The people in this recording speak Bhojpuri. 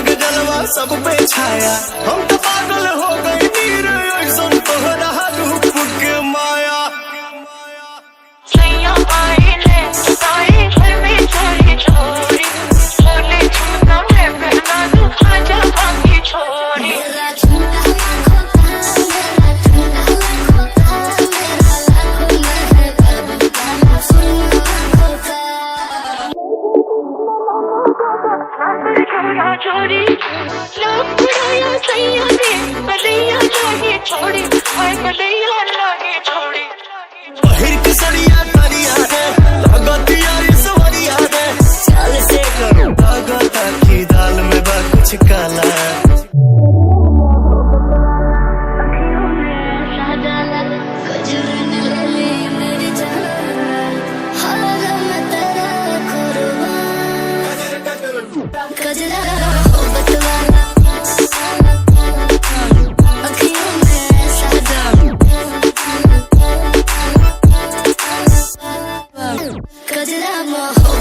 अलग जलवा सब पे छाया, हम तो पागल हो गए नीर ऐसा तोहरा रूप के माया। सैया आए ले साए घर में चोरी चोरी, बोले झूठा है पहना तू खाजा भागी छोरी। चोरी लोग बुराया सैया दे बलैया लागे छोड़ी, हाय बलैया लागे छोड़ी। पहिर के सरिया तरिया है लगतिया सवरिया है, चाल से करो भगता की दाल में बा कुछ काला। Cause I'm a